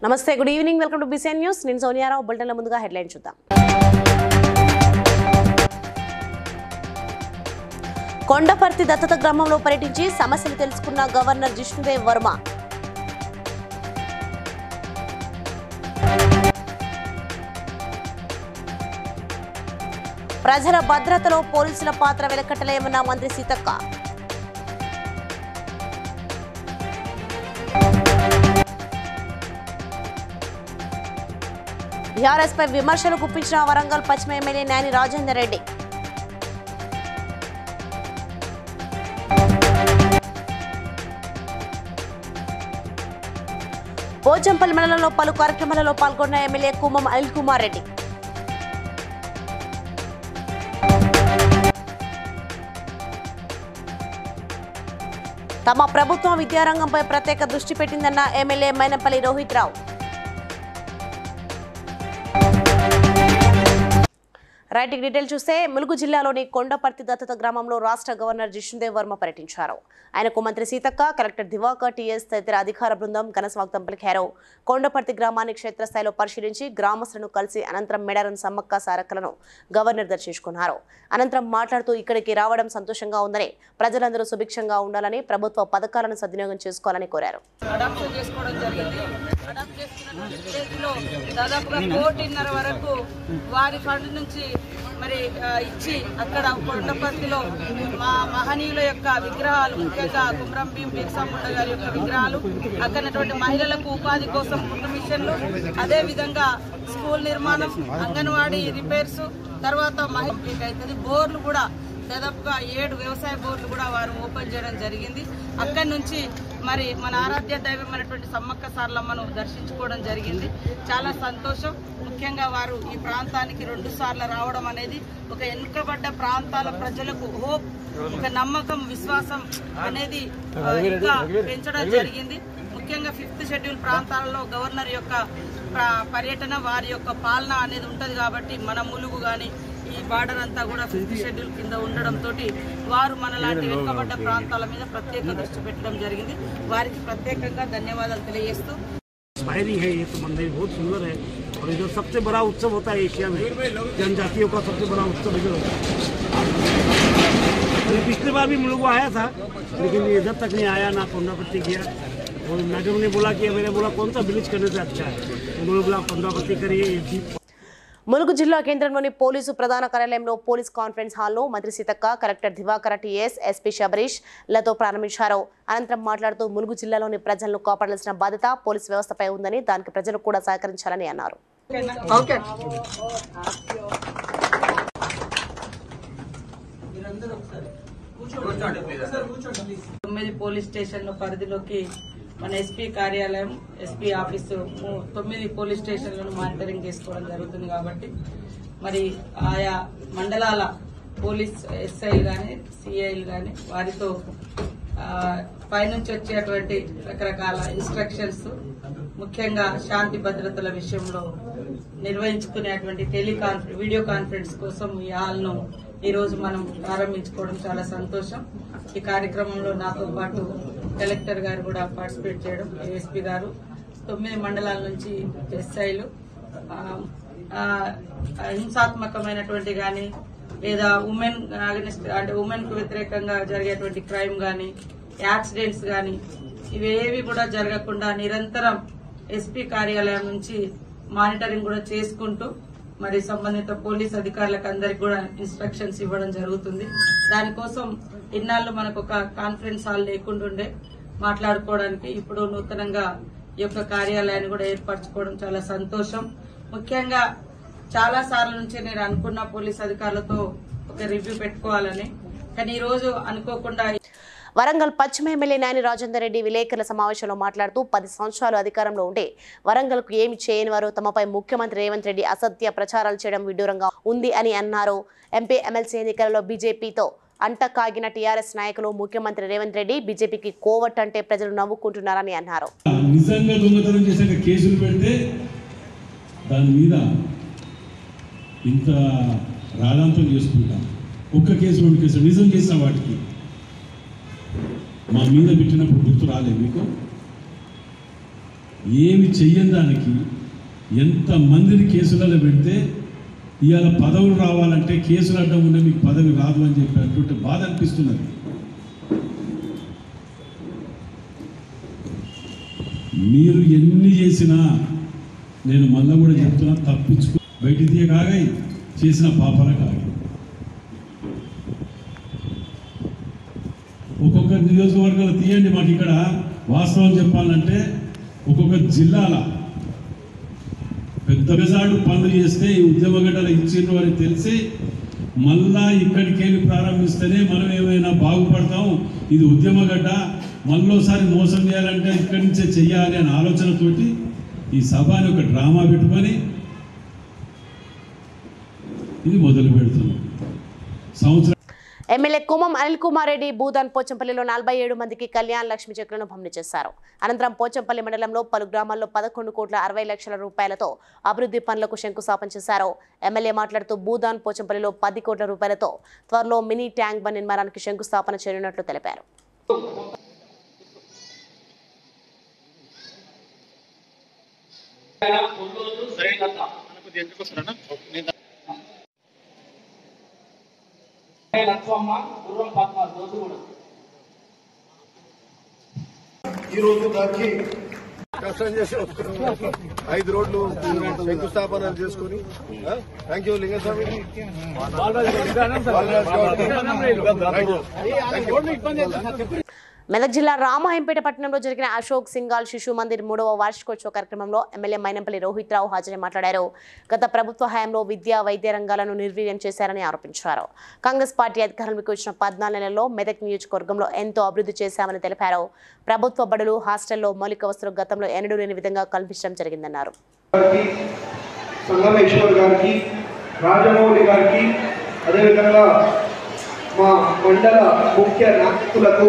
నమస్తే, good evening, welcome to BCN news. నేను సోనియారావు. బులెటిన్ల ముందుగా హెడ్లైన్ చూద్దాం. కొండపర్తి దత్తత గ్రామంలో పర్యటించి సమస్యలు తెలుసుకున్న గవర్నర్ జిష్ణుదేవ్ వర్మ. ప్రజల భద్రతలో పోలీసుల పాత్ర వెలకట్టలేమన్న మంత్రి సీతక్క. టీఆర్ఎస్ పై విమర్శలు గుప్పించిన వరంగల్ పశ్చిమ ఎమ్మెల్యే నేని రాజేందర్ రెడ్డి. పోచంపల్లి మండలంలో పలు కార్యక్రమాలలో పాల్గొన్న ఎమ్మెల్యే కుమ్మం అనిల్ కుమార్ రెడ్డి. తమ ప్రభుత్వం విద్యారంగంపై ప్రత్యేక దృష్టి పెట్టిందన్న ఎమ్మెల్యే మైనంపల్లి రోహిత్ రావు. రైట్ డీటెయిల్ చూస్తే ములుగు జిల్లాలోని కొండపర్తి దత్తత గ్రామంలో రాష్ట్ర గవర్నర్ జిష్ణుదేవ్ వర్మ పర్యటించారు. ఆయనకు మంత్రి సీతక్క, కలెక్టర్ దివాకర్, టీఎస్ తదితర అధికార బృందం ఘన స్వాగతం పలికారు. కొండపర్తి గ్రామాన్ని క్షేత్రస్థాయిలో పరిశీలించి గ్రామస్తులను కలిసి అనంతరం మేడారం సమ్మక్క సారక్కలను గవర్నర్ దర్శించుకున్నారు. అనంతరం మాట్లాడుతూ ఇక్కడికి రావడం సంతోషంగా ఉందని, ప్రజలందరూ సుభిక్షంగా ఉండాలని, ప్రభుత్వ పథకాలను సద్వినియోగం చేసుకోవాలని కోరారు. దాదాపుగా 1.5 వరకు వారి ఫండ్ నుంచి మరి ఇచ్చి అక్కడ కొండపర్తిలో మా మహనీయుల యొక్క విగ్రహాలు, ముఖ్యంగా కుమ్రం భీం బిర్సా ముండా గారి యొక్క విగ్రహాలు, అక్కడటువంటి మహిళలకు ఉపాధి కోసం ఫుడ్ మిషన్లు, అదే విధంగా స్కూల్ నిర్మాణం, అంగన్వాడీ రిపేర్స్, తర్వాత కంప్లీట్ అవుతుంది. బోర్లు కూడా దాదాపుగా 7 వ్యవసాయ బోర్లు కూడా వారు ఓపెన్ చేయడం జరిగింది. అక్కడి నుంచి మరి మన ఆరాధ్య దైవమైనటువంటి సమ్మక్క సారలమ్మను దర్శించుకోవడం జరిగింది. చాలా సంతోషం. ముఖ్యంగా వారు ఈ ప్రాంతానికి 2 సార్లు రావడం అనేది ఒక వెనుకబడ్డ ప్రాంతాల ప్రజలకు హోప్, ఒక నమ్మకం, విశ్వాసం అనేది ఇంకా పెంచడం జరిగింది. ముఖ్యంగా 5th షెడ్యూల్ ప్రాంతాలలో గవర్నర్ యొక్క పర్యటన, వారి యొక్క పాలన అనేది ఉంటది. కాబట్టి మన ములుగు గాని ఈ బార్డర్ అంతా కూడా 5th షెడ్యూల్ కింద ఉండడంతో వారు మనలాంటి వెనుకబడ్డ ప్రాంతాల మీద ప్రత్యేక దృష్టి పెట్టడం జరిగింది. వారికి ప్రత్యేకంగా ధన్యవాదాలు తెలియజేస్తూ इंस्पायरिंग है। ये तो मंदिर बहुत सुंदर है और इधर सबसे बड़ा उत्सव होता है एशिया में, जनजातियों का सबसे बड़ा उत्सव इधर होता है। पिछली बार भी मुलुगु आया था, लेकिन इधर तक नहीं आया, ना पंद्रापत्ती किया। और मैडम ने बोला कि मैंने बोला कौन सा विलेज करने से अच्छा है, उन्होंने बोला पंद्रापत्ती करिए। ములుగు జిల్లా కేంద్రంలోని పోలీసు ప్రధాన కార్యాలయంలో పోలీస్ కాన్ఫరెన్స్ హాల్ను మంత్రి Seethakka, collector Diwakar, TS, SP Shabarish లతో ప్రారంభించారు. అనంతరం మాట్లాడుతూ ములుగు జిల్లాలోని ప్రజలను కాపాడాల్సిన బాధ్యత పోలీసు వ్యవస్థపై ఉందని, దానికి ప్రజలు కూడా సహకరించాలని అన్నారు. 9 పోలీస్ స్టేషన్ల పరిధిలోకి మన ఎస్పీ కార్యాలయం, ఎస్పీ ఆఫీసు 9 పోలీస్ స్టేషన్లను మానిటరింగ్ చేసుకోవడం జరుగుతుంది. కాబట్టి మరి ఆయా మండలాల పోలీస్ ఎస్ఐలు కానీ, సిఐలు కానీ వారితో పైనుంచి వచ్చేటువంటి రకరకాల ఇన్స్ట్రక్షన్స్, ముఖ్యంగా శాంతి భద్రతల విషయంలో నిర్వహించుకునేటువంటి వీడియో కాన్ఫరెన్స్ కోసం ఈ హాల్ను ఈ రోజు మనం ప్రారంభించుకోవడం చాలా సంతోషం. ఈ కార్యక్రమంలో నాతో పాటు కలెక్టర్ గారు కూడా పార్టిసిపేట్ చేయడం, ఏఎస్పీ గారు, 9 మండలాల నుంచి ఎస్ఐలు, హింసాత్మకమైనటువంటి గాని లేదా ఉమెన్ అంటే ఉమెన్ కు వ్యతిరేకంగా జరిగేటువంటి క్రైమ్ గాని, యాక్సిడెంట్స్ గాని ఇవేవి కూడా జరగకుండా నిరంతరం ఎస్పీ కార్యాలయం నుంచి మానిటరింగ్ కూడా చేసుకుంటూ మరి సంబంధిత పోలీస్ అధికారులకు అందరికి కూడా ఇన్స్ట్రక్షన్స్ ఇవ్వడం జరుగుతుంది. దానికోసం ఇన్నాళ్ళు మనకు ఒక కాన్ఫరెన్స్ హాల్ లేకుంటుండే మాట్లాడుకోవడానికి, ఇప్పుడు నూతనంగా ఈ యొక్క కార్యాలయాన్ని కూడా ఏర్పరచుకోవడం చాలా సంతోషం. ముఖ్యంగా చాలా సార్ల నుంచి నేను అనుకున్న పోలీస్ అధికారులతో ఒక రివ్యూ పెట్టుకోవాలని, కానీ ఈ రోజు అనుకోకుండా వరంగల్ పశ్చిమ ఎమ్మెల్యే నేని రాజేందర్ రెడ్డి విలేకరుల సమావేశంలో మాట్లాడుతూ 10 సంవత్సరాలు అధికారంలో ఉంటే వరంగల్కు ఏమి చేయని వారు తమపై ముఖ్యమంత్రి రేవంత్ రెడ్డి అసత్య ప్రచారాలు చేయడం విడ్డూరంగా ఉంది అని అన్నారు. ఎంపీ ఎమ్మెల్సీ ఎన్నికలలో బీజేపీతో అంట కాగిన టీఆర్ఎస్ నాయకులు ముఖ్యమంత్రి రేవంత్ రెడ్డి బీజేపీకి కోవట్ అంటే ప్రజలు నవ్వుకుంటున్నారని అన్నారు. నిజంగా దొంగతనం చేశాక కేసులు పెడితే దాని మీద ఇంత రాజాంతం చేసుకుంటాం. ఒక్క కేసు 2 కేసులు నిజం చేసిన వాటికి మా మీద పెట్టినప్పుడు గుర్తు రాలేదు మీకు? ఏమి చెయ్యని దానికి ఎంతమందిని కేసులలో పెడితే ఇవాళ పదవులు రావాలంటే కేసులు అడ్డం ఉండే మీకు పదవి రాదు అని చెప్పి అటువంటి బాధ అనిపిస్తున్నది. మీరు ఎన్ని చేసినా నేను మళ్ళీ కూడా చెప్తున్నా, తప్పించుకో బయట తీయగాయి చేసిన పాపాల కాగి. ఒక్కొక్క నియోజకవర్గాలు తీయండి. మాకు ఇక్కడ వాస్తవం చెప్పాలంటే ఒక్కొక్క జిల్లాల పెద్ద బెజాడు పనులు చేస్తే ఈ ఉద్యమగడ్డలు ఇచ్చిండ్రు అని తెలిసి మళ్ళా ఇక్కడికి వెళ్ళి ప్రారంభిస్తేనే మనం ఏమైనా బాగుపడతాం. ఇది ఉద్యమగడ్డ, మళ్ళోసారి మోసం చేయాలంటే ఇక్కడి నుంచే చెయ్యాలి అనే ఆలోచనతోటి ఈ సభని ఒక డ్రామా పెట్టుకొని ఇది మొదలు పెడుతున్నాం. సంవత్సరం ఎమ్మెల్యే కుమ్మం అనిల్ కుమార్ రెడ్డి భూదాన్ పోచంపల్లిలో 47 మందికి కళ్యాణ్ లక్ష్మి చెక్కులను పంపిణీ చేశారు. అనంతరం పోచంపల్లి మండలంలో పలు గ్రామాల్లో 11,60,00,000 రూపాయలతో అభివృద్ధి పనులకు శంకుస్థాపన చేశారు. ఎమ్మెల్యే మాట్లాడుతూ భూదాన్ పోచంపల్లిలో 10 కోట్ల రూపాయలతో త్వరలో మినీ ట్యాంక్ బండ్ నిర్మాణానికి శంకుస్థాపన చేయనున్నట్లు తెలిపారు. ఈ రోజు దానికి కష్టం చేసి 5 రోడ్లు శంకుస్థాపన చేసుకుని థ్యాంక్ యూ లింగస్వామి. మెదక్ జిల్లా రామహంపేట పట్టణంలో జరిగిన అశోక్ సింఘాల్ శిశు మందిర్ 3వ వార్షికోత్సవ కార్యక్రమంలో ఎమ్మెల్యే మైనంపల్లి రోహిత్ రావు హాజరై మాట్లాడారు. గత ప్రభుత్వ హయాంలో విద్యా వైద్య రంగాలను నిర్వీర్యం చేశారని ఆరోపించారు. కాంగ్రెస్ పార్టీ అధికారంలోకి వచ్చిన 14 నెలల్లో మెదక్ నియోజకవర్గంలో ఎంతో అభివృద్ధి చేశామని తెలిపారు. ప్రభుత్వ బడులు హాస్టల్లో మౌలిక వసతులు గతంలో ఎన్నడూ లేని విధంగా కల్పించడం జరిగిందన్నారు. మా మండల ముఖ్య నాయకులకు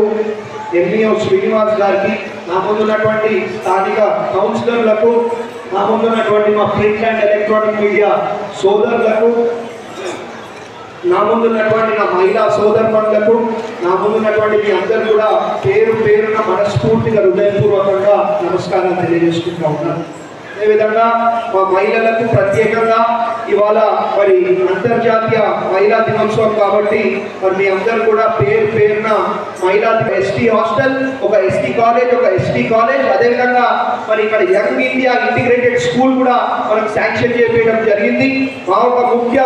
ఎంఈఓ శ్రీనివాస్ గారికి, నా ముందున్నటువంటి స్థానిక కౌన్సిలర్లకు, నా ముందున్నటువంటి మా ప్రింట్ అండ్ ఎలక్ట్రానిక్ మీడియా సోదరులకు, నా ముందున్నటువంటి నా మహిళా సోదరులకు, నా ముందున్నటువంటి మీ అందరూ కూడా పేరు పేరున మనస్ఫూర్తిగా హృదయపూర్వకంగా నమస్కారాలు తెలియజేసుకుంటూ ఉన్నాను. అదేవిధంగా మా మహిళలకు ప్రత్యేకంగా ఇవాళ మరి అంతర్జాతీయ మహిళా దినోత్సవం కాబట్టి మరి మీ అందరూ కూడా పేరు పేరున మహిళా ఎస్టీ హాస్టల్, ఒక ఎస్టీ కాలేజ్, అదేవిధంగా మరి ఇక్కడ యంగ్ ఇండియా ఇంటిగ్రేటెడ్ స్కూల్ కూడా మనకు శాంక్షన్ చేయడం జరిగింది. మా ఒక ముఖ్య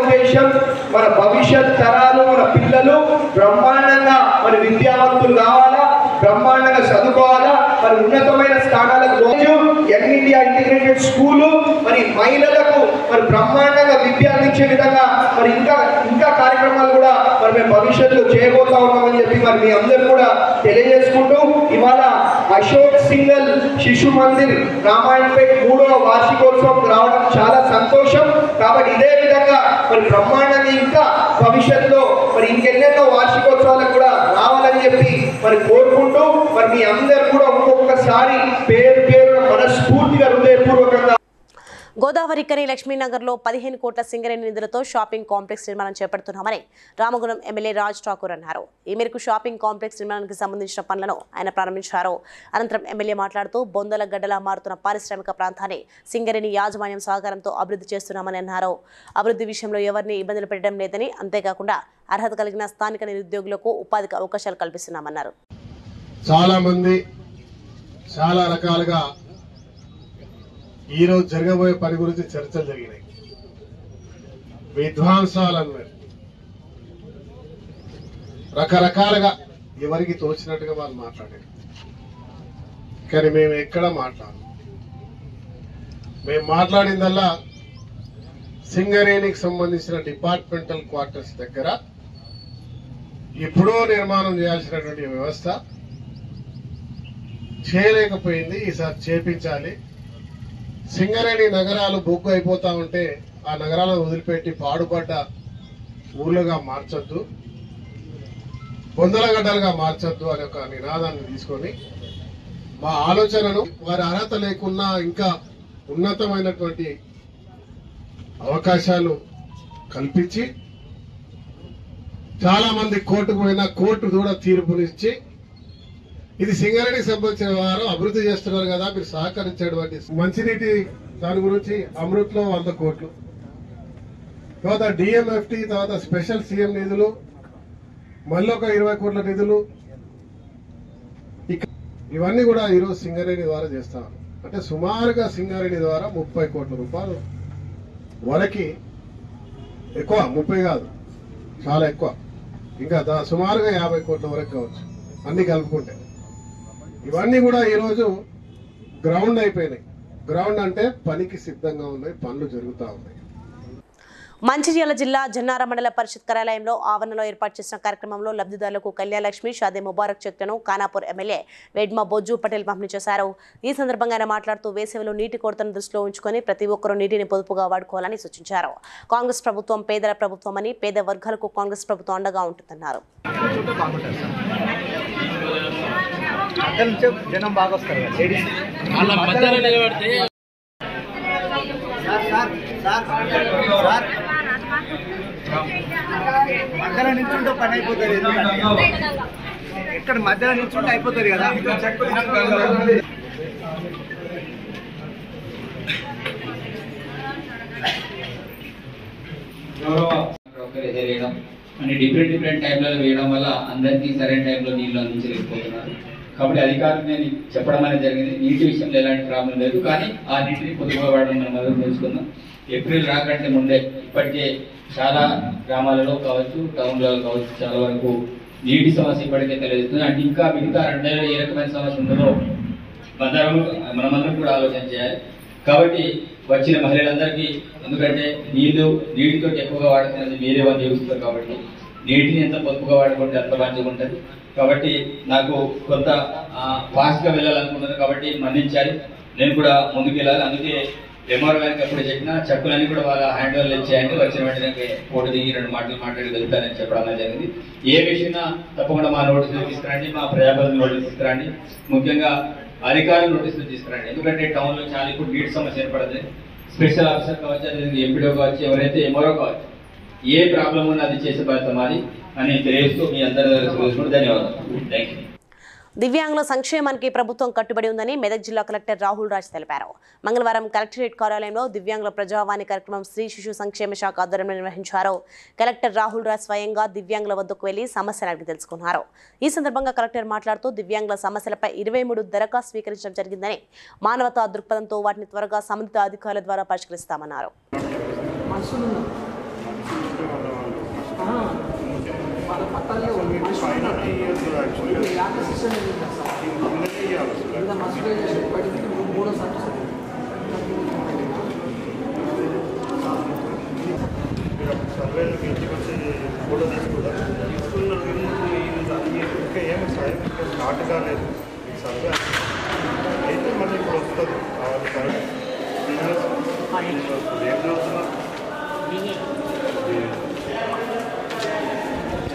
ఉద్దేశం మన భవిష్యత్ తరాలు, మన పిల్లలు బ్రహ్మాండంగా మరి విద్యావంతులు కావాలా, బ్రహ్మాండంగా చదువుకోవాలా, మరి ఉన్నతమైన స్థానాలకు యంగ్ ఇండియా ఇంటిగ్రేటెడ్ స్కూలు మరి మహిళలకు మరి బ్రహ్మాండంగా విద్య అందించే విధంగా మరి ఇంకా కార్యక్రమాలు కూడా మరి మేము భవిష్యత్తులో చేయబోతా ఉన్నామని చెప్పి మరి మీ అందరూ కూడా తెలియజేసుకుంటూ ఇవాళ అశోక్ సింఘాల్ శిశు మందిర్ రామాయణపేట 3వ వార్షికోత్సవం రావడం చాలా సంతోషం. కాబట్టి ఇదే విధంగా మరి బ్రహ్మాండంగా ఇంకా భవిష్యత్తులో మరి ఇంకెన్నెన్నో వార్షికోత్సవాలకు కూడా రావాలని చెప్పి మరి కోరుకుంటూ మరి మీ అందరూ కూడా ఒక్కొక్కసారి పేరు మనస్ఫూర్తిగా హృదయపూర్వకంగా. గోదావరి కని లక్ష్మీనగర్లో 15 కోట్ల సింగరేణి నిధులతో షాపింగ్ కాంప్లెక్స్ నిర్మాణం చేపడుతున్నామని రామగుణం ఎమ్మెల్యే రాజ్ ఠాకూర్ అన్నారు. ఈ మేరకు షాపింగ్ కాంప్లెక్స్ నిర్మాణానికి సంబంధించిన పనులను ఆయన ప్రారంభించారు. అనంతరం ఎమ్మెల్యే మాట్లాడుతూ బొందల గడ్డలా మారుతున్న పారిశ్రామిక ప్రాంతాన్ని సింగరేణి యాజమాన్యం సహకారంతో అభివృద్ధి చేస్తున్నామని అన్నారు. అభివృద్ధి విషయంలో ఎవరిని ఇబ్బందులు పెట్టడం లేదని, అంతేకాకుండా అర్హత కలిగిన స్థానిక నిరుద్యోగులకు ఉపాధికి అవకాశాలు కల్పిస్తున్నామన్నారు. చాలా మంది చాలా రకాలుగా ఈరోజు జరగబోయే పని గురించి చర్చలు జరిగినాయి. విధ్వంసాలన్నారు, రకరకాలుగా ఎవరికి తోచినట్టుగా వాళ్ళు మాట్లాడారు. కానీ మేము ఎక్కడ మేము మాట్లాడిందల్లా సింగరేణికి సంబంధించిన డిపార్ట్మెంటల్ క్వార్టర్స్ దగ్గర ఎప్పుడో నిర్మాణం చేయాల్సినటువంటి వ్యవస్థ చేయలేకపోయింది. ఈసారి చేపించాలి. సింగరేణి నగరాలు బొగ్గు అయిపోతా ఉంటే ఆ నగరాలను వదిలిపెట్టి పాడుపడ్డ ఊర్లుగా మార్చొద్దు, బొందలగడ్డలుగా మార్చొద్దు అనే ఒక నినాదాన్ని తీసుకొని మా ఆలోచనను వారి అర్హత లేకున్నా ఇంకా ఉన్నతమైనటువంటి అవకాశాలు కల్పించి చాలా మంది కోర్టుకు పోయినా కోర్టు కూడా తీర్పునిచ్చి ఇది సింగరేణికి సంబంధించిన వారు అభివృద్ధి చేస్తున్నారు కదా, మీరు సహకరించేటువంటి మంచినీటి దాని గురించి అమృత్లో 100 కోట్లు, తర్వాత డిఎంఎఫ్టి, తర్వాత స్పెషల్ సీఎం నిధులు, మళ్ళీ ఒక 20 కోట్ల నిధులు, ఇవన్నీ కూడా ఈరోజు సింగరేణి ద్వారా చేస్తాం. అంటే సుమారుగా సింగరేణి ద్వారా 30 కోట్ల రూపాయలు వరకు, ఎక్కువ 30 కాదు, చాలా ఎక్కువ, ఇంకా సుమారుగా 50 కోట్ల వరకు కావచ్చు అన్ని కలుపుకుంటే. ఇవన్నీ కూడా ఈరోజు గ్రౌండ్ అయిపోయినాయి. గ్రౌండ్ అంటే పనికి సిద్ధంగా ఉన్నాయి, పనులు జరుగుతూ ఉన్నాయి. మంచిర్యాల జిల్లా జన్నార మండల పరిషత్ కార్యాలయంలో ఆవరణలో ఏర్పాటు చేసిన కార్యక్రమంలో లబ్ధిదారులకు కళ్యాణలక్ష్మి, షాదీ ముబారక్ చెక్కులను ఖానాపూర్ ఎమ్మెల్యే వేడ్మ బొజ్జు పటేల్ పంపిణీ చేశారు. ఈ సందర్భంగా ఆయన మాట్లాడుతూ వేసవిలో నీటి కొరతను దృష్టిలో ఉంచుకొని ప్రతి ఒక్కరూ నీటిని పొదుపుగా వాడుకోవాలని సూచించారు. కాంగ్రెస్ ప్రభుత్వం పేదల ప్రభుత్వం అని, పేద వర్గాలకు కాంగ్రెస్ ప్రభుత్వం అండగా ఉంటుందన్నారు. మధ్యలో నిల్చుంటే పని అయిపోతుంది, ఎక్కడ మధ్యలో నిల్చుంటే అయిపోతుంది కదా. అంటే డిఫరెంట్ టైంలలో వేయడం వల్ల అందరికీ సరైన టైంలో నీళ్లు అందించలేకపోతున్నారు. కాబట్టి అధికారులు నేను చెప్పడం అనేది జరిగింది. నీటి విషయంలో ఎలాంటి ప్రాబ్లం లేదు, కానీ ఆ నీటిని పొదుపుగా వాడడం మనం మొదలు తెలుసుకుందాం. ఏప్రిల్ రాకంటే ముందే ఇప్పటికే చాలా గ్రామాలలో కావచ్చు, టౌన్లలో కావచ్చు, చాలా వరకు నీటి సమస్య ఇప్పటికే తెలియజేస్తుంది. అంటే ఇంకా మిగతా 2 ఏ రకమైన సమస్య ఉంటుందో మనమందరం కూడా ఆలోచన చేయాలి. కాబట్టి వచ్చిన మహిళలందరికీ, ఎందుకంటే నీటితో ఎక్కువగా వాడుతున్నది వేరే వాళ్ళు చూస్తారు, కాబట్టి నీటిని ఎంత పొదుపుగా వాడుకుంటే అంత మంచిగా ఉంటుంది. కాబట్టి నాకు కొంత ఫాస్ట్గా వెళ్ళాలనుకుంటున్నాను, కాబట్టి మన్నించాలి, నేను కూడా ముందుకు వెళ్ళాలి. అందుకే ఎంఆర్ గారికి అప్పుడు చెప్పిన చెక్కులన్నీ కూడా వాళ్ళ హ్యాండ్ ఓవర్లు ఇచ్చేయండి, వచ్చిన వెంటనే ఫోటో దిగి 2 మాటలు మాట్లాడి వెళ్తానని చెప్పడం జరిగింది. ఏ విషయం తప్పకుండా మా నోటీసులు తీసుకురండి, మా ప్రజాప్రతినిధులు నోటీసులు తీసుకురండి, ముఖ్యంగా అధికారులు నోటీసులు తీసుకురండి. ఎందుకంటే టౌన్లో చాలా ఇప్పుడు నీటి సమస్య ఏర్పడుతుంది. స్పెషల్ ఆఫీసర్ కావచ్చు, అదే ఎంపీడో కావచ్చు, ఎవరైతే ఎంఆర్ఓ కావచ్చు, ఏ ప్రాబ్లం ఉన్నా అది చేసే బాధ్యత మాది అని తెలియజేస్తూ మీ అందరి ధన్యవాదాలు. Thank you. దివ్యాంగుల సంక్షేమానికి ప్రభుత్వం కట్టుబడి ఉందని మెదక్ జిల్లా కలెక్టర్ రాహుల్ రాజ్ తెలిపారు. మంగళవారం కలెక్టరేట్ కార్యాలయంలో దివ్యాంగుల ప్రజావాణి కార్యక్రమం స్త్రీ శిశు సంక్షేమ శాఖ ఆధ్వర్యంలో నిర్వహించారు. కలెక్టర్ రాహుల్ రాజ్ స్వయంగా దివ్యాంగుల వద్దకు వెళ్లి సమస్యలు అడిగి తెలుసుకున్నారు. ఈ సందర్భంగా కలెక్టర్ మాట్లాడుతూ దివ్యాంగుల సమస్యలపై 23 దరఖాస్తు స్వీకరించడం జరిగిందని, మానవతా దృక్పథంతో వాటిని త్వరగా సంబంధిత అధికారుల ద్వారా పరిష్కరిస్తామన్నారు. ఫోటో తీసుకున్నారు ఇంకా ఏమి సాయం స్టార్ట్ కాలేదు. సర్వే అయితే మళ్ళీ ఇప్పుడు వస్తుంది కావాలి. ఏం చదువుతున్నారు?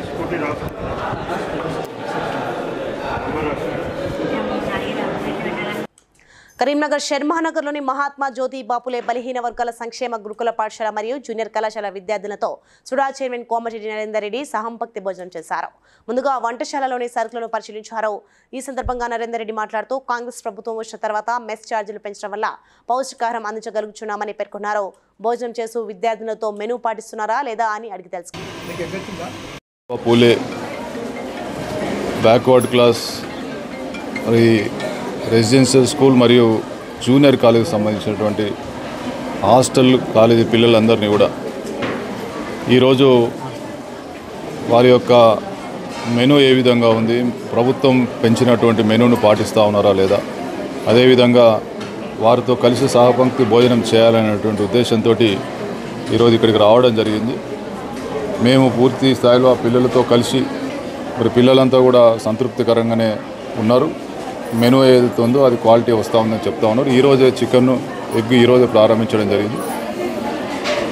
స్కూటీ కరీంనగర్ షర్మానగర్లోని మహాత్మా జ్యోతి బాపులే బలహీన వర్గాల సంక్షేమ గురుకుల పాఠశాల మరియు జూనియర్ కళాశాల విద్యార్థులతో సుడా చైర్మన్ కోమటిరెడ్డి నరేందర్ రెడ్డి సహంపక్తి భోజనం చేశారు. ముందుగా వంటశాలలోని సరుకులను పరిశీలించారు. ఈ సందర్భంగా నరేందర్ రెడ్డి మాట్లాడుతూ కాంగ్రెస్ ప్రభుత్వం వచ్చిన తర్వాత మెస్ ఛార్జీలు పెంచడం వల్ల పౌష్టికాహారం అందించగలుగుతున్నామని పేర్కొన్నారు. భోజనం చేస్తూ విద్యార్థులతో మెనూ పాటిస్తున్నారా లేదా అని అడిగి తెలుసుకున్నారు. పూలే బ్యాక్వర్డ్ క్లాస్ రెసిడెన్షియల్ స్కూల్ మరియు జూనియర్ కాలేజీకి సంబంధించినటువంటి హాస్టల్ కాలేజీ పిల్లలందరినీ కూడా ఈరోజు వారి యొక్క మెనూ ఏ విధంగా ఉంది, ప్రభుత్వం పెంచినటువంటి మెనూను పాటిస్తూ ఉన్నారా లేదా, అదేవిధంగా వారితో కలిసి సహపంక్తి భోజనం చేయాలనేటువంటి ఉద్దేశంతో ఈరోజు ఇక్కడికి రావడం జరిగింది. మేము పూర్తి స్థాయిలో ఆ పిల్లలతో కలిసి మరి పిల్లలంతా కూడా సంతృప్తికరంగానే ఉన్నారు. మెనూ ఏదైతే ఉందో అది క్వాలిటీ వస్తూ ఉందని చెప్తా ఉన్నారు. ఈరోజే చికెన్ ఎగ్ ఈరోజే ప్రారంభించడం జరిగింది.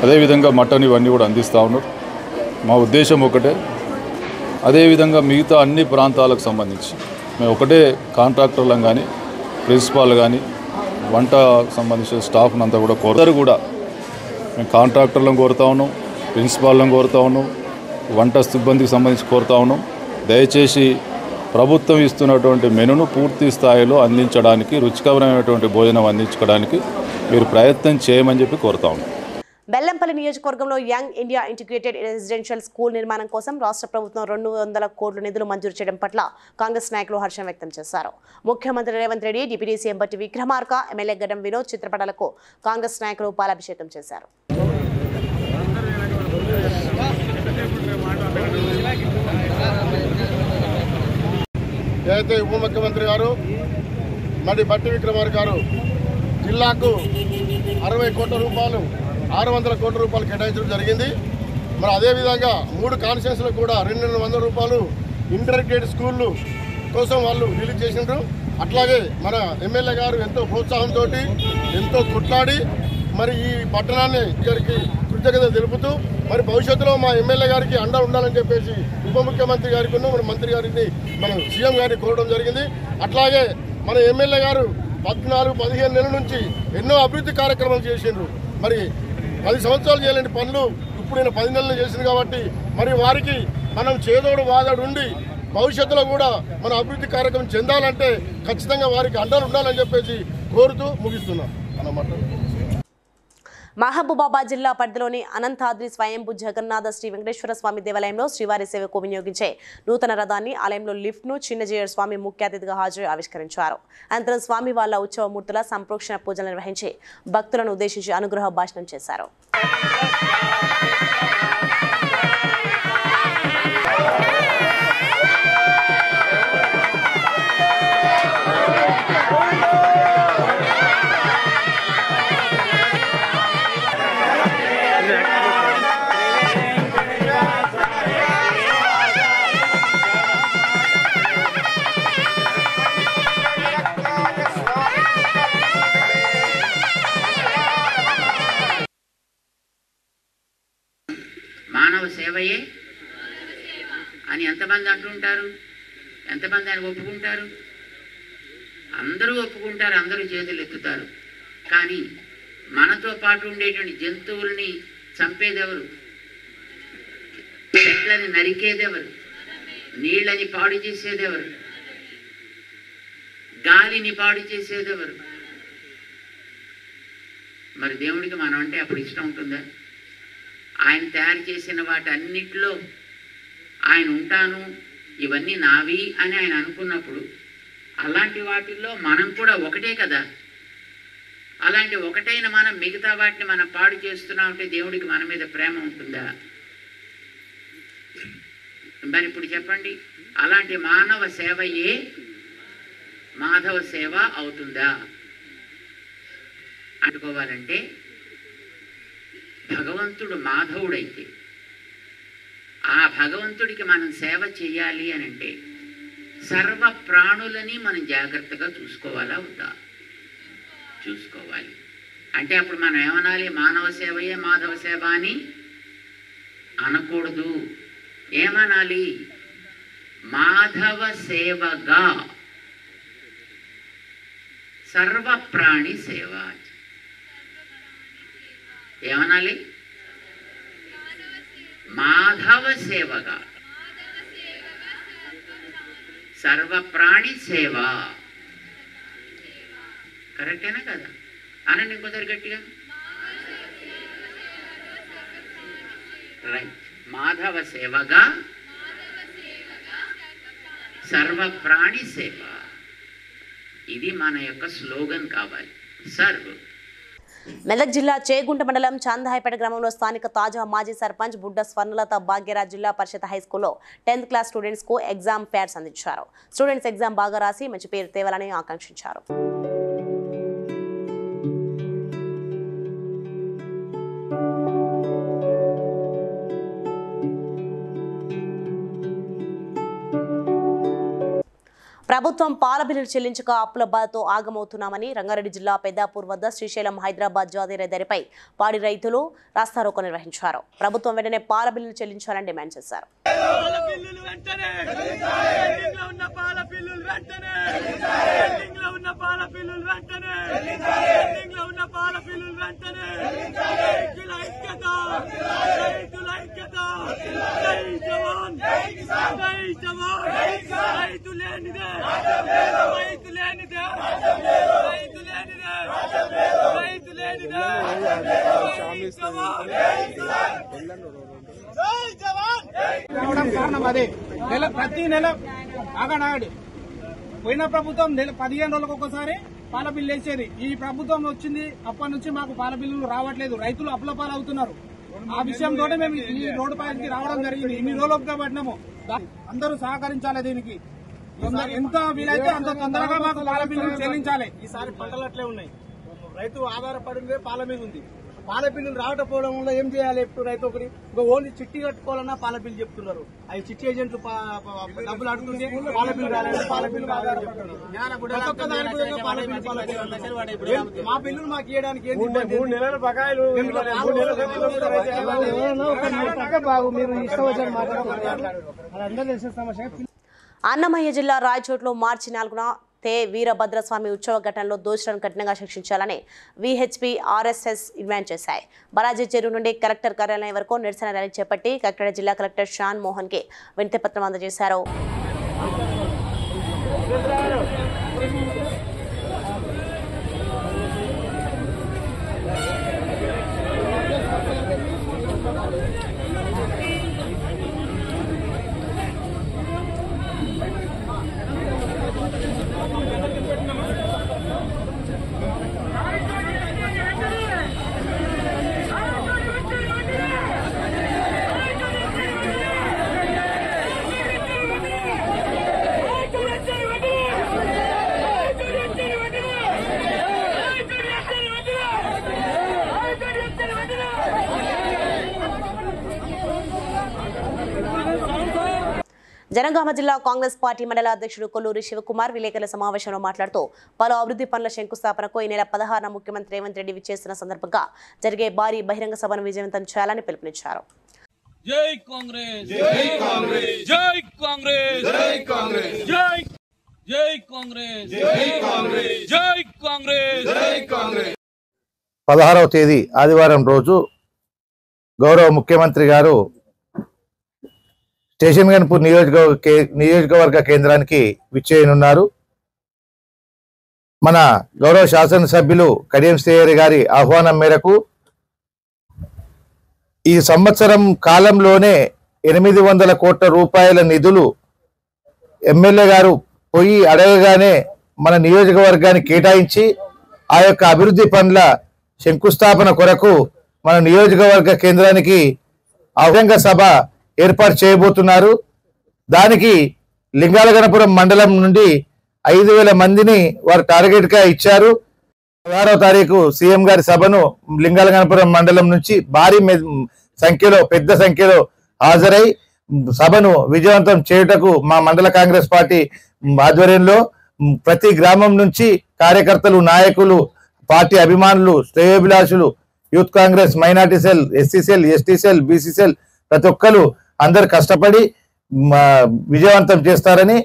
అదేవిధంగా మటన్ ఇవన్నీ కూడా అందిస్తూ ఉన్నారు. మా ఉద్దేశం ఒకటే, అదేవిధంగా మిగతా అన్ని ప్రాంతాలకు సంబంధించి మేము ఒకటే కాంట్రాక్టర్లను కానీ ప్రిన్సిపాల్ కానీ వంట సంబంధించిన స్టాఫ్ని అంతా కూడా కోరుతారు. కూడా మేము కాంట్రాక్టర్లను కోరుతా ఉన్నాం, ప్రిన్సిపాల్లను కోరుతా ఉన్నాం, వంట సిబ్బందికి సంబంధించి కోరుతా ఉన్నాం. దయచేసి ప్రభుత్వం ఇస్తున్నటువంటి మెనును పూర్తి స్థాయిలో అందించడానికి, రుచికరమైనటువంటి భోజనం అందించడానికి మీరు ప్రయత్నం చేయమని చెప్పి కోరుతా ఉన్నాం. బెల్లంపల్లి నియోజకవర్గంలో young India integrated residential school నిర్మాణం కోసం రాష్ట్ర ప్రభుత్వం 200 కోట్ల నిధులు మంజూరు చేయడం పట్ల కాంగ్రెస్ నాయకులు హర్షం వ్యక్తం చేశారు. ముఖ్యమంత్రి రేవంత్ రెడ్డి, డిప్యూటీ సీఎం బట్టి విక్రమార్క, ఎమ్మెల్యే గడ్డం వినోద్ చిత్రపటాలకు కాంగ్రెస్ నాయకులు పాలాభిషేకం చేశారు. ఏదైతే ఉప ముఖ్యమంత్రి గారు మరి బట్టి విక్రమార్క గారు జిల్లాకు 60 కోట్ల రూపాయలు 600 కోట్ల రూపాయలు కేటాయించడం జరిగింది. మరి అదేవిధంగా 3 కాన్స్టిట్యూన్సీలకు కూడా 200 రూపాయలు ఇంటర్గ్రేటెడ్ స్కూళ్ళు కోసం వాళ్ళు రిలీజ్ చేసినారు. అట్లాగే మన ఎమ్మెల్యే గారు ఎంతో ప్రోత్సాహంతో ఎంతో కొట్లాడి మరి ఈ పట్టణాన్ని ఇక్కడికి కృతజ్ఞత తెలుపుతూ మరి భవిష్యత్తులో మా ఎమ్మెల్యే గారికి అండ ఉండాలని చెప్పేసి ఉప ముఖ్యమంత్రి గారికి మన మంత్రి గారిని మనం సీఎం గారిని కోరడం జరిగింది. అట్లాగే మన ఎమ్మెల్యే గారు 14-15 నెలల నుంచి ఎన్నో అభివృద్ధి కార్యక్రమాలు చేసిండ్రు. మరి 10 సంవత్సరాలు చేయలేని పనులు ఇప్పుడు నేను 10 నెలలు చేసింది కాబట్టి మరి వారికి మనం చేదోడు వాదోడు ఉండి భవిష్యత్తులో కూడా మన అభివృద్ధి కార్యక్రమం చెందాలంటే ఖచ్చితంగా వారికి అండలు ఉండాలని చెప్పేసి కోరుతూ ముగిస్తున్నాం అన్నమాట. మహబూబాబాద్ జిల్లా పరిధిలోని అనంతాద్రి స్వయంభూ జగన్నాథ శ్రీ వెంకటేశ్వర స్వామి దేవాలయంలో శ్రీవారి సేవకు వినియోగించే నూతన రథాన్ని ఆలయంలో లిఫ్ట్ను చిన్నజేయర్ స్వామి ముఖ్య అతిథిగా హాజరై ఆవిష్కరించారు. అనంతరం స్వామి వాళ్ళ ఉత్సవమూర్తుల సంప్రోక్షణ పూజలు నిర్వహించి భక్తులను ఉద్దేశించి అనుగ్రహ భాషణం చేశారు. మానవ సేవయే అని ఎంతమంది అంటుంటారు? ఎంతమంది ఆయన ఒప్పుకుంటారు? అందరూ ఒప్పుకుంటారు, అందరూ చేతులు ఎత్తుతారు. కానీ మనతో పాటు ఉండేటువంటి జంతువుల్ని చంపేదెవరు? చెట్లని నరికేదెవరు? నీళ్ళని పాడు చేసేదెవరు? గాలిని పాడు చేసేదెవరు? మరి దేవుడికి మనం అంటే అప్పుడు ఇష్టం ఉంటుందా? ఆయన తయారు చేసిన వాటన్నిటిలో ఆయన ఉంటాను, ఇవన్నీ నావి అని ఆయన అనుకున్నప్పుడు అలాంటి వాటిల్లో మనం కూడా ఒకటే కదా. అలాంటి ఒకటైన మనం మిగతా వాటిని మనం పాడు చేస్తున్నామంటే దేవుడికి మన మీద ప్రేమ ఉంటుందా? మరి ఇప్పుడు చెప్పండి, అలాంటి మానవ సేవయే మాధవ సేవ అవుతుందా? అనుకోవాలంటే భగవంతుడు మాధవుడైతే ఆ భగవంతుడికి మనం సేవ చేయాలి అని అంటే సర్వ ప్రాణులని మనం జాగ్రత్తగా చూసుకోవాలా వద్దా? చూసుకోవాలి. అంటే అప్పుడు మనం ఏమనాలి? మానవ సేవయే మాధవ సేవ అని అనకూడదు. ఏమనాలి? మాధవ సేవగా సర్వప్రాణి సేవ. ఏమనాలి? మాధవ సేవగా సర్వప్రాణి సేవ. కరెక్టేనా కదా? అనండి ఇంకోసారి గట్టిగా. రైట్. మాధవ సేవగా సర్వప్రాణి సేవ. ఇది మన యొక్క స్లోగన్ కావాలి. సర్వ్. మెదక్ జిల్లా చేగుంట మండలం చాందాయిపేట గ్రామంలో స్థానిక తాజా మాజీ సర్పంచ్ బుడ్డ స్వర్ణలత భాగ్యరాజ్ జిల్లా పరిషత్ హైస్కూల్లో 10th క్లాస్ స్టూడెంట్స్ కు ఎగ్జామ్ ప్యాడ్స్ అందించారు. స్టూడెంట్స్ ఎగ్జామ్ బాగా రాసి మంచి పేరు తేవాలని ఆకాంక్షించారు. ప్రభుత్వం పాల బిల్లులు చెల్లించక అప్పుల బాధతో ఆగమవుతున్నామని రంగారెడ్డి జిల్లా పెద్దాపూర్ వద్ద శ్రీశైలం హైదరాబాద్ జాతీయ రహదారిపై పాడి రైతులు రాస్తారోకో నిర్వహించారు. ప్రభుత్వం వెంటనే పాల బిల్లులు చెల్లించాలని డిమాండ్ చేశారు. రైతులే కారణం అదే ప్రతి నెల ఆగనాడు పోయిన ప్రభుత్వం 15 రోజులకు ఒకసారి పాల బిల్లు వేసేది. ఈ ప్రభుత్వం వచ్చింది అప్పటి నుంచి మాకు పాల బిల్లులు రావట్లేదు. రైతులు అప్పుల అవుతున్నారు. ఆ విషయంతోనే మేము ఈ రోడ్డు పైకి రావడం జరిగింది. ఇన్ని రోజులుగా పడినాము. అందరూ సహకరించాలి. దీనికి ఎంత వీలైతే అంత తొందరగా మాకు పాల బిల్లులు చెల్లించాలి. ఈసారి పంటలు అట్లే ఉన్నాయి. రైతు ఆధారపడిందే పాల మీద ఉంది. పాల బిల్లులు రావకపోవడం వల్ల ఏం చేయాలి? ఇప్పుడు రైతు ఒకటి ఓన్లీ చిట్టి కట్టుకోవాలన్నా పాల బిల్లు చెప్తున్నారు. అవి చిట్టి ఏజెంట్లు డబ్బులు అడుగుతుంది. పాల బిల్లు రాలేదు, పాల బిల్లు రాదని చెప్తున్నారు. మా బిల్లులు మాకు ఇవ్వడానికి అన్నమయ్య జిల్లా రాయచోట్లో మార్చి 4న వీరభద్రస్వామి ఉత్సవ ఘటనలో దోషులను కఠినంగా శిక్షించాలని విహెచ్పి ఆర్ఎస్ఎస్ డిమాండ్ చేశాయి. బరాజీ చెరువు నుండి కలెక్టర్ కార్యాలయం వరకు నిరసన ర్యాలీ చేపట్టి కాకినాడ జిల్లా కలెక్టర్ షాన్ మోహన్ కి వినతి పత్రం అందజేశారు. జనగామ జిల్లా కాంగ్రెస్ పార్టీ మండల అధ్యక్షుడు కొల్లూరి శివకుమార్ విలేకరుల సమావేశంలో మాట్లాడుతూ పలు అభివృద్ధి పనుల శంకుస్థాపనకు ఈ నెల 16న ముఖ్యమంత్రి రేవంత్ రెడ్డి విచ్చేసిన సందర్భంగా జరిగే భారీ బహిరంగ సభను విజయవంతం చేయాలని పిలుపునిచ్చారు. జై కాంగ్రెస్ జై కాంగ్రెస్ జై కాంగ్రెస్ జై కాంగ్రెస్ జై జై కాంగ్రెస్ జై కాంగ్రెస్ జై కాంగ్రెస్ జై కాంగ్రెస్ 16వ తేదీ ఆదివారం రోజు గౌరవ ముఖ్యమంత్రి గారు స్టేషన్ గన్పూర్ నియోజకవర్గ కేంద్రానికి విచ్చేయనున్నారు. మన గౌరవ శాసనసభ్యులు కడియం శ్రీహరి గారి ఆహ్వానం మేరకు ఈ సంవత్సరం కాలంలోనే 800 కోట్ల రూపాయల నిధులు ఎమ్మెల్యే గారు పోయి అడగగానే మన నియోజకవర్గానికి కేటాయించి ఆ యొక్క అభివృద్ధి పనుల శంకుస్థాపన కొరకు మన నియోజకవర్గ కేంద్రానికి బహిరంగ సభ ఏర్పాటు చేయబోతున్నారు. దానికి లింగాలగనపురం మండలం నుండి 5000 మందిని వారు టార్గెట్గా ఇచ్చారు. 16వ తారీఖు సీఎం గారి సభను లింగాలగనపురం మండలం నుంచి భారీ సంఖ్యలో పెద్ద సంఖ్యలో హాజరై సభను విజయవంతం చేయుటకు మా మండల కాంగ్రెస్ పార్టీ ఆధ్వర్యంలో ప్రతి గ్రామం నుంచి కార్యకర్తలు, నాయకులు, పార్టీ అభిమానులు, శ్రేయోభిలాషులు, youth Congress, minority cell, SC cell, ST cell, BC cell ప్రతి ఒక్కరు అందరు కష్టపడి విజయవంతం చేస్తారని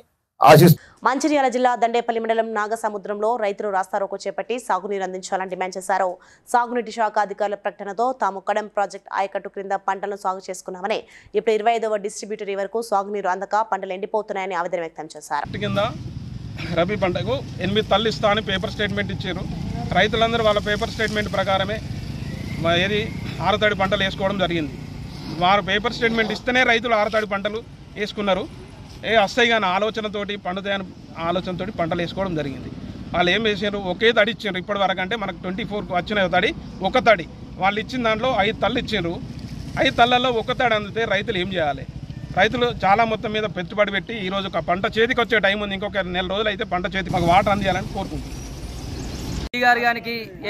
ఆశిస్తున్నారు. మంచిర్యాల జిల్లా దండేపల్లి మండలం నాగసముద్రంలో రైతులు రాస్తారోకో చేపట్టి సాగునీరు అందించాలని డిమాండ్ చేశారు. సాగునీటి శాఖ అధికారుల ప్రకటనతో తాము కడెం ప్రాజెక్ట్ ఆయకట్టు క్రింద పంటలను సాగు చేసుకున్నామని, ఇప్పుడు 25వ డిస్ట్రిబ్యూటరీ వరకు సాగునీరు అందక పంటలు ఎండిపోతున్నాయని ఆవేదన వ్యక్తం చేశారు. రబీ పంటకు 8 తల్లు ఇస్తా అని పేపర్ స్టేట్మెంట్ ఇచ్చారు. రైతులందరూ వాళ్ళ పేపర్ స్టేట్మెంట్ ప్రకారమే ఏది 6 తడి పంటలు వేసుకోవడం జరిగింది. వారు పేపర్ స్టేట్మెంట్ ఇస్తేనే రైతులు 6 తడి పంటలు వేసుకున్నారు. వస్తాయి కానీ ఆలోచనతోటి పండుతాయని ఆలోచనతోటి పంటలు వేసుకోవడం జరిగింది. వాళ్ళు ఏం వేసారు, ఒకే తడి ఇచ్చారు. ఇప్పటి వరకు అంటే మనకు 24 వచ్చిన తడి ఒక తడి, వాళ్ళు ఇచ్చిన దాంట్లో 5 తళ్ళు ఇచ్చారు. 5 తళ్ళల్లో ఒక తడి అందితే రైతులు ఏం చేయాలి? రైతులు చాలా మొత్తం మీద పెట్టుబడి పెట్టి ఈరోజు ఒక పంట చేతికి వచ్చే టైం ఉంది. ఇంకొక నెల రోజులు అయితే పంట చేతికి మాకు వాటర్ అందియాలని కోరుకుంటున్నాం.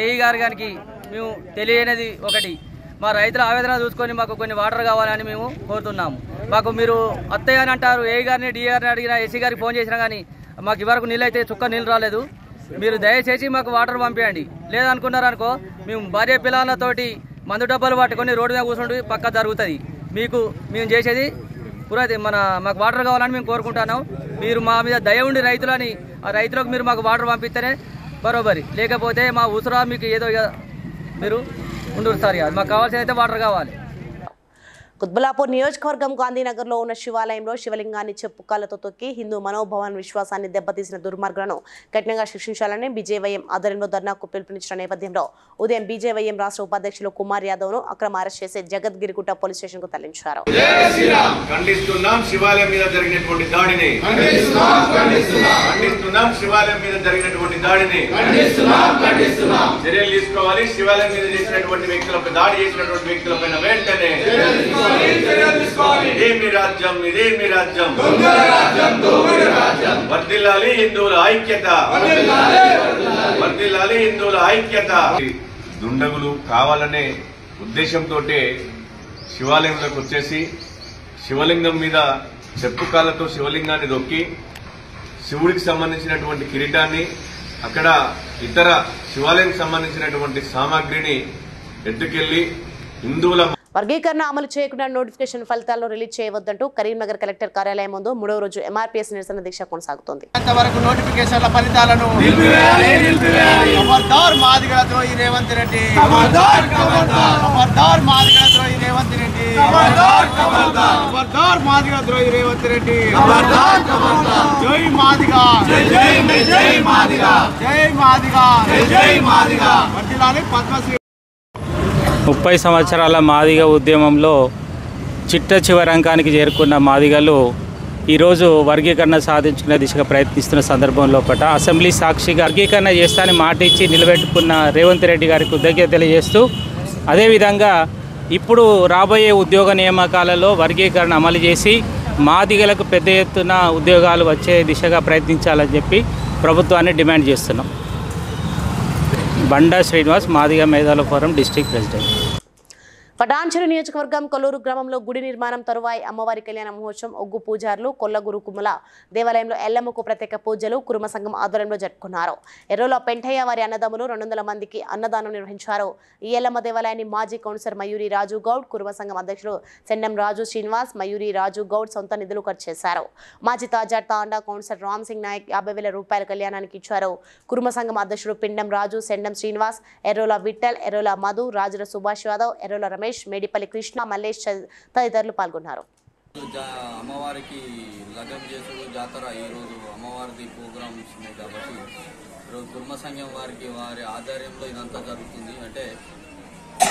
ఏఈ గారు గారికి మేము తెలియనిది ఒకటి, మా రైతుల ఆవేదన చూసుకొని మాకు కొన్ని వాటర్ కావాలని మేము కోరుతున్నాము. మాకు మీరు అత్తయ్య అని అంటారు, ఏఈ గారిని, డిఏ గారిని అడిగినా, ఎస్సీ గారికి ఫోన్ చేసినా కానీ మాకు ఇవరకు నీళ్ళు అయితే చుక్క నీళ్ళు రాలేదు. మీరు దయచేసి మాకు వాటర్ పంపించండి. లేదనుకున్నారనుకో మేము భార్య పిల్లలతోటి మందు డబ్బాలు పట్టుకొని రోడ్డు మీద కూర్చుంటూ పక్క జరుగుతుంది. మేము చేసేది మాకు వాటర్ కావాలని మేము కోరుకుంటున్నాం. మీరు మా మీద దయ ఉండి రైతులని, ఆ రైతులకు మీరు మాకు వాటర్ పంపిస్తేనే బరోబరి, లేకపోతే మా ఉసురా మీకు ఏదో మీరు ఉండరు సార్. మాకు కావాల్సిన అయితే వాటర్ కావాలి. కుత్బుల్లాపూర్ నియోజకవర్గం గాంధీనగర్లో ఉన్న శివాలయంలో శివలింగాన్ని చెప్పుకాలతో తొక్కి హిందూ మనోభావాన్ని విశ్వాసాన్ని దెబ్బతీసిన దుర్మార్గులను కఠినంగా శిక్షించాలని బీజేవైఎం ఆధ్వర్యంలో ధర్నాకు పిలుపునిచ్చిన నేపథ్యంలో ఉదయం బీజేవైఎం రాష్ట్ర ఉపాధ్యక్షులు కుమార్ యాదవ్ను అక్రమ అరెస్ట్ చేసి జగద్గిరిగుట్ట పోలీస్ స్టేషన్కు తరలించారు. ఖండిస్తున్నాం శివాలయం మీద జరిగినటువంటి దాడిని. ఖండిస్తున్నాం శివాలయం మీద జరిగినటువంటి దాడిని. చర్యలు తీసుకోవాలి. శివాలయం మీద చేసినటువంటి వ్యక్తులపై దాడి చేసినటువంటి వ్యక్తులపైన వెంటనే ఇదేమి రాజ్యం, ఇదేమి రాజ్యం, వర్ధిల్లాలి హిందువుల ఐక్యత, వర్ధిల్లాలి హిందువుల ఐక్యత. దుండగులు కావాలనే ఉద్దేశంతో శివాలయంలోకి వచ్చేసి శివలింగం మీద చెప్పుకాలతో శివలింగాన్ని దొక్కి శివుడికి సంబంధించినటువంటి కిరీటాన్ని అక్కడ ఇతర శివాలయం సంబంధించినటువంటి సామాగ్రిని ఎత్తుకెళ్లి హిందువుల వర్గీకరణ అమలు చేయకుండా నోటిఫికేషన్ ఫలితాలను రిలీజ్ చేయవద్దంటూ కరీంనగర్ కలెక్టర్ కార్యాలయం ముందు 3వ రోజు ఎంఆర్పీఎస్ నిరసన దీక్ష కొనసాగుతోంది. అంతవరకు నోటిఫికేషన్ల ఫలితాలను రేవంత్ రెడ్డి, రేవంత్ రెడ్డి, జై మాదిగా, జై మాదిగా, జై మాదిగా, జై మాదిగా. వర్ధిల్లాలి పద్మశ్రీ. 30 సంవత్సరాల మాదిగ ఉద్యమంలో చిట్ట చివరి అంకానికి చేరుకున్న మాదిగలు ఈరోజు వర్గీకరణ సాధించుకునే దిశగా ప్రయత్నిస్తున్న సందర్భంలో అసెంబ్లీ సాక్షిగా వర్గీకరణ చేస్తానని మాట ఇచ్చి నిలబెట్టుకున్న రేవంత్ రెడ్డి గారికి కృతజ్ఞత తెలియజేస్తూ అదేవిధంగా ఇప్పుడు రాబోయే ఉద్యోగ నియామకాలలో వర్గీకరణ అమలు చేసి మాదిగలకు పెద్ద ఎత్తున ఉద్యోగాలు వచ్చే దిశగా ప్రయత్నించాలని చెప్పి ప్రభుత్వాన్ని డిమాండ్ చేస్తున్నాం. బండా శ్రీనివాస్, మాదిగ మేధావుల ఫోరం డిస్ట్రిక్ట్ ప్రెసిడెంట్. పటాన్చెరు నియోజకవర్గం కొల్లూరు గ్రామంలో గుడి నిర్మాణం తరువాయి అమ్మవారి కళ్యాణ మహోత్సవం ఒగ్గు పూజారులు కొల్లగురు కుమ్మల దేవాలయంలో ఎల్లమ్మకు ప్రత్యేక పూజలు కురుమ సంఘం ఆధ్వర్యంలో జరుపుకున్నారు. ఎర్రోలో పెంటయ్య వారి అన్నదమ్ములు 200 మందికి అన్నదానం నిర్వహించారు. ఈ ఎల్లమ్మ దేవాలయాన్ని మాజీ కౌన్సిలర్ మయూరి రాజు గౌడ్, కురుమ సంఘం అధ్యక్షులు సెండం రాజు శ్రీనివాస్, మయూరి రాజు గౌడ్ సొంత నిధులు ఖర్చు చేశారు. మాజీ తాజా తాండా కౌన్సిలర్ రామ్ సింగ్ నాయక్ 50,000 రూపాయల కళ్యాణానికి ఇచ్చారు. కురుమ సంఘం అధ్యక్షుడు పిండం రాజు, సెండం శ్రీనివాస్, ఎర్రోల విఠల్, ఎర్రోల మధు, రాజుల సుభాష్ యాదవ్, ఎర్రోల రమేష్, మేడిపల్లి కృష్ణ, మల్లేష్ తదితరులు పాల్గొన్నారు. అమ్మవారికి లగ్గం చేసుడు జాతర ఈరోజు అమ్మవారిది ప్రోగ్రామ్స్ ఉన్నాయి కాబట్టి ఈరోజు కుర్మ సంఘం వారి ఆధ్వర్యంలో ఇదంతా జరుగుతుంది. అంటే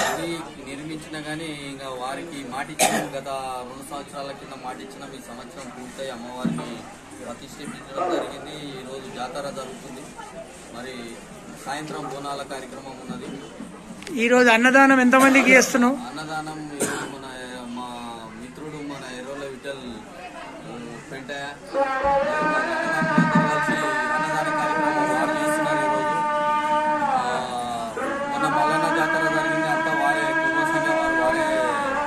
అది నిర్మించినా కానీ ఇంకా వారికి మాటిచ్చిన గత 2 సంవత్సరాల కింద మాటిచ్చిన ఈ సంవత్సరం పూర్తయి అమ్మవారిని ప్రతిష్ఠించడం జరిగింది. ఈరోజు జాతర జరుగుతుంది. మరి సాయంత్రం బోనాల కార్యక్రమం ఉన్నది. ఈరోజు అన్నదానం ఎంతమందికి చేస్తున్నావు? అన్నదానం మన మా మిత్రుడు మన ఎర్రోల విఠల్ పెంటయ్య కలిసి అన్నదాన కార్యక్రమం వారు చేస్తున్నారు. ఈరోజు మన మల్లన్న జాతర జరిగింది, అంతా వారే కుటుంబ సంఘం వారే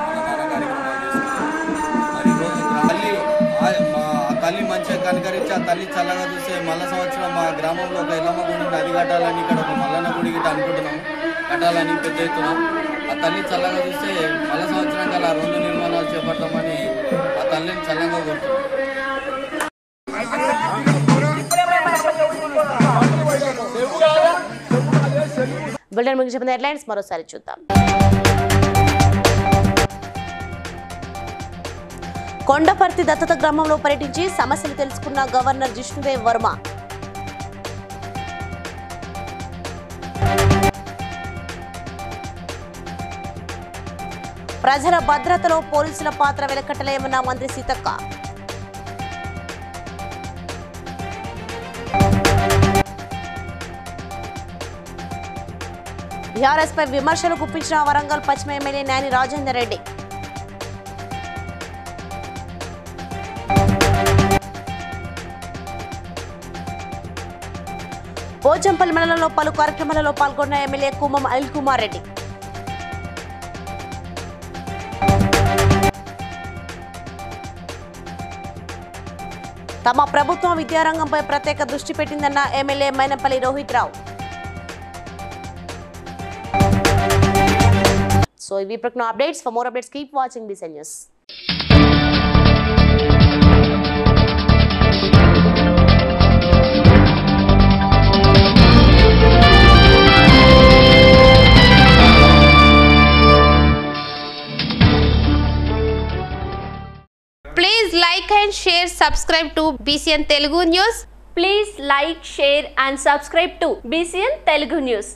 అన్నదాన కార్యక్రమాలు చేస్తున్నారు. మరి ఈరోజు తల్లి మంచిగా కనుకరించి ఆ తల్లి చల్లగా చూస్తే మళ్ళా సంవత్సరం మా గ్రామంలో ఒక ఎల్లమ్మ గుడి నది కట్టాలని ఇక్కడ ఒక మల్లన్న గుడి గిట్ట అనుకుంటున్నాం, కట్టాలని పెద్ద ఎత్తున. ఆ తల్లి చల్లగా చూస్తే మళ్ళా సంవత్సరం కల్లా 2 నిర్మాణాలు చేపడతామని ఆ తల్లిని చల్లగా కోరుతున్నాం. బులెటిన్ ముగించే ముందు హెడ్లైన్స్ మరోసారి చూద్దాం. కొండపర్తి దత్తత గ్రామంలో పర్యటించి సమస్యలు తెలుసుకున్న గవర్నర్ జిష్ణుదేవ్ వర్మ. ప్రజల భద్రతలో పోలీసుల పాత్ర వెలకట్టలేమన్న మంత్రి సీతక్క. బీఆర్ఎస్ పై విమర్శలు గుప్పించిన వరంగల్ పశ్చిమ ఎమ్మెల్యే నాని రాజేందర్ రెడ్డి. పోచంపల్లి మండలంలో పలు కార్యక్రమాలలో పాల్గొన్న ఎమ్మెల్యే కుమ్మం అనిల్ కుమార్ రెడ్డి. తమ ప్రభుత్వం విద్యారంగంపై ప్రత్యేక దృష్టి పెట్టిందన్న ఎమ్మెల్యే మైనంపల్లి రోహిత్ రావు. సో ఇవి ప్రకటన updates. For more updates keep watching BCN News. Please like and share, subscribe to BCN Telugu News. Please like, share and subscribe to BCN Telugu News.